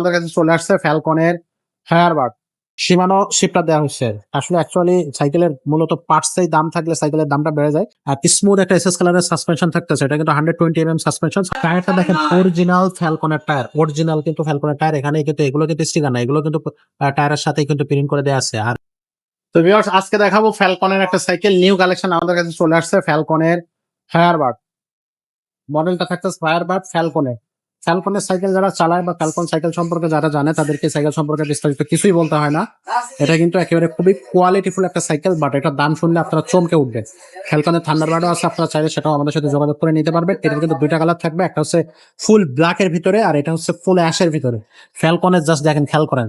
আমাদের কাছে চলে আসছে ফ্যালকনের ফায়ারবার্ড শিমানো শিপটা দেওয়া হচ্ছে। আসলে অ্যাকচুয়ালি সাইকেলের মূলত পার্টসেই দাম থাকলে সাইকেলের দামটা বেড়ে যায়। আর স্মুথ একটা এসএস কালারের সাসপেনশন থাকতেছে, এটা কিন্তু 120 সাসপেনশন। টায়ারটা দেখেন অরিজিনাল ফ্যালকনের টায়ার, অরিজিনাল কিন্তু ফ্যালকনের টায়ার। এখানে কিন্তু এগুলো কিন্তু স্টিকার না, এগুলো কিন্তু টায়ারের সাথেই কিন্তু প্রিন্ট করে দেওয়া আছে। আর তো ভিউয়ার্স আজকে দেখাবো ফ্যালকনের একটা সাইকেল, নিউ কালেকশন আমাদের কাছে চলে আসছে ফ্যালকনের ফায়ারবার্ড। মডেলটা থাকতেছে ফায়ারবার্ড ফ্যালকনের। ফ্যালকনের সাইকেল যারা চালায় বা ফ্যালকন সাইকেল সম্পর্কে যারা জানে তাদেরকে সাইকেল সম্পর্কে বিস্তারিত কিছুই বলতে হয় না। এটা কিন্তু একেবারে খুবই কোয়ালিটিফুল একটা সাইকেল, বাট এটার দাম শুনলে আপনারা চমকে উঠবেন। ফ্যালকনের থান্ডারবার্ডও আছে, আপনারা চাইলে সেটাও আমাদের সাথে যোগাযোগ করে নিতে পারবেন। এটার কিন্তু দুইটা কালার থাকবে, একটা হচ্ছে ফুল ব্ল্যাকের ভিতরে আর এটা হচ্ছে ফুল অ্যাশের ভিতরে। ফ্যালকনের জাস্ট দেখেন, খেয়াল করেন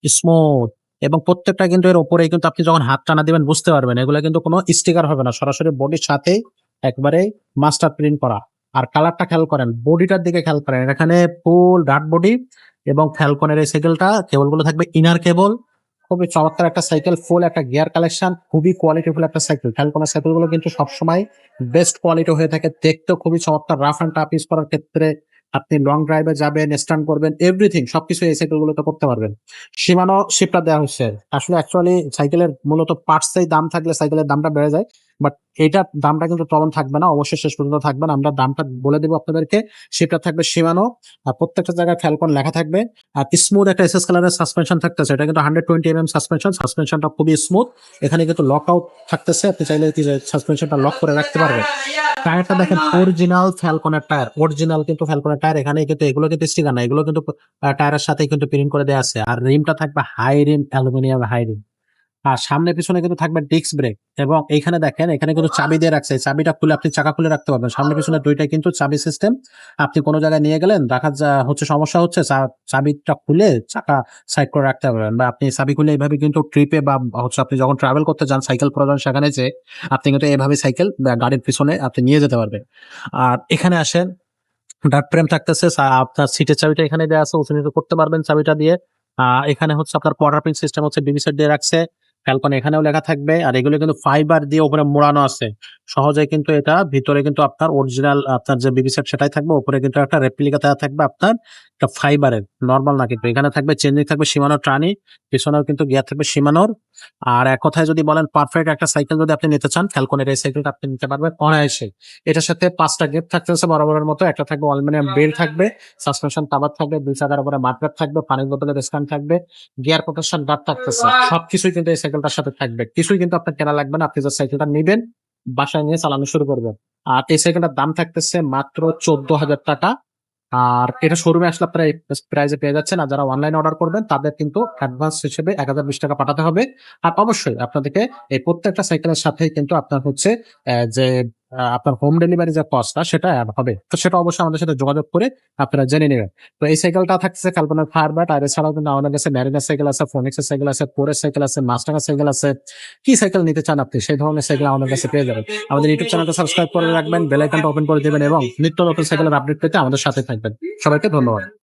স্মুথ, এবং প্রত্যেকটা কিন্তু এর উপরেই কিন্তু আপনি যখন হাত টানা দিবেন বুঝতে পারবেন এগুলো কিন্তু কোনো স্টিকার হবে না, সরাসরি বডির সাথেই একবারে মাস্টার প্রিন্ট করা। আর কালারটা খেয়াল করেন, বডিটার দিকে খেয়াল করেন, এখানে ফুল ডার্ট বডি এবং ফ্যালকনের এই সাইকেলটা কেবলগুলো থাকবে ইনার কেবল। খুবই চমৎকার একটা সাইকেল, ফুল একটা গিয়ার কালেকশন, খুবই কোয়ালিটিফুল একটা সাইকেল। ফ্যালকনের সাইকেলগুলো কিন্তু সবসময় বেস্ট কোয়ালিটি হয়ে থাকে, দেখতেও খুবই চমৎকার। রাফ অ্যান্ড টাফ ইউজ করার ক্ষেত্রে আপনি লং ড্রাইভে যাবেন, স্টান্ট করবেন, এভরিথিং সবকিছু এই সাইকেলগুলোতে করতে পারবেন। শিমানো শিপটা দেওয়া হচ্ছে। আসলে অ্যাকচুয়ালি সাইকেলের মূলত পার্টসেই দাম থাকলে সাইকেলের দামটা বেড়ে যায়, বাট এইটার দামটা কিন্তু তখন থাকবে না, অবশ্যই শেষ পর্যন্ত থাকবে না। আমরা দামটা বলে দেবো আপনাদেরকে। শিপটা থাকবে শিমানো, আর প্রত্যেকটা জায়গায় ফ্যালকন লেখা থাকবে। আর স্মুথ একটা এসএস কালারের সাসপেনশন থাকতেছে, এটা কিন্তু 120 সাসপেনশন। সাসপেনশনটা খুবই স্মুথ। এখানে কিন্তু লক আউট থাকতেছে, আপনি চাইলে সাসপেনশনটা লক করে রাখতে পারবেন। টায়ারটা দেখেন অরিজিনাল ফ্যালকনের টায়ার, অরিজিনাল কিন্তু ফ্যালকনের টায়ার। এখানে কিন্তু এগুলো কিন্তু স্টিকার না, এগুলো কিন্তু টায়ারের সাথেই কিন্তু প্রিন্ট করে দেওয়া আছে। আর রিমটা থাকবে high rim, aluminium high rim. আর সামনে পিছনে কিন্তু থাকবে ডিস্ক ব্রেক, এবং এইখানে দেখেন এখানে কিন্তু চাবি দিয়ে রাখছে। এই চাবিটা খুলে আপনি চাকা খুলে রাখতে পারবেন। সামনে পিছনে দুইটাই কিন্তু চাবি সিস্টেম। আপনি কোনো জায়গায় নিয়ে গেলেন, রাখার হচ্ছে সমস্যা হচ্ছে, চাবিটা খুলে চাকা সাইড করে রাখতে পারবেন। বা আপনি চাবি খুলে এইভাবে কিন্তু ট্রিপে বা হচ্ছে আপনি যখন ট্রাভেল করতে যান সাইকেল প্রয়োজন, সেখানে যে আপনি কিন্তু এইভাবে সাইকেল গাড়ির পিছনে আপনি নিয়ে যেতে পারবেন। আর এখানে আসেন, ডার্ট ফ্রেম থাকতেছে, আপনার সিটের চাবিটা এখানে দেওয়া আছে, উঁচু নিচু করতে পারবেন চাবিটা দিয়ে। এখানে হচ্ছে আপনার কোয়ার্টার পিন সিস্টেম হচ্ছে বিবি সেট দিয়ে রাখছে। ফ্যালকন এখানেও লেখা থাকবে, আর এগুলো কিন্তু ফাইবার দিয়ে উপরে মোড়ানো আছে। সহজে কিন্তু এটা ভিতরে কিন্তু আপনার অরিজিনাল আপনার যে বিবি সেট সেটাই থাকবে, উপরে কিন্তু একটা রেপ্লিকা দেওয়া থাকবে আপনার, একটা ফাইবারের, নর্মাল না কিন্তু। এখানে থাকবে চেঞ্জিং, থাকবে সীমানো ট্রানি, পিছনেও কিন্তু গিয়ার থাকবে সীমানোর। আর এক কথায় যদি বলেন পারফেক্ট একটা সাইকেল যদি আপনি নিতে চান, ফ্যালকনের এই সাইকেলটা আপনি নিতে পারবেন অনায়াসে। এটার সাথে 5টা গিফট থাকতেছে বরাবরের মতো। একটা থাকবে অ্যালুমিনিয়াম বেল্ট থাকবে, সাসপেনশন কভার থাকবে, দুই চাকার উপরে মাঠগার্ড থাকবে, পানির বোতলের স্ট্যান্ড থাকবে, গিয়ার প্রোটেকশন গার্ড থাকতেছে। সবকিছুই কিন্তু এই সাইকেলটার সাথে থাকবে, কিছুই কিন্তু আপনার কেনা লাগবে না। আপনি যে সাইকেলটা নিবেন বাসায় নিয়ে চালানো শুরু করবেন। আর এই সাইকেলটার দাম থাকতেছে মাত্র 14,000 টাকা। আর এটা শোরুমে আসলে আপনারা এই প্রাইজে পেয়ে যাচ্ছেন। আর যারা অনলাইনে অর্ডার করবেন তাদের কিন্তু অ্যাডভান্স হিসেবে 1020 টাকা পাঠাতে হবে। আর অবশ্যই আপনাদেরকে এই প্রত্যেকটা সাইকেলের সাথেই কিন্তু আপনার হচ্ছে যে আপনার হোম ডেলিভারি যে কস্টটা সেটা অ্যাড হবে। তো সেটা অবশ্যই আমাদের সাথে যোগাযোগ করে আপনারা জেনে নেবেন। তো এই সাইকেলটা থাকছে ফ্যালকনের ফায়ারবার্ড। আর এছাড়াও কিন্তু আমাদের কাছে ম্যারিনার সাইকেল আছে, ফোনিক্সের সাইকেল আছে, কোরের সাইকেল আছে, মাস্টাঙ্গার সাইকেল আছে। কি সাইকেল নিতে চান আপনি সেই ধরনের সাইকেল আমাদের কাছে পেয়ে যাবেন। আমাদের ইউটিউব চ্যানেলটা সাবস্ক্রাইব করে রাখবেন, বেল আইকনটা ওপেন করে দিবেন, এবং নিত্য নতুন সাইকেলের আপডেট পেতে আমাদের সাথে থাকবেন। সবাইকে ধন্যবাদ।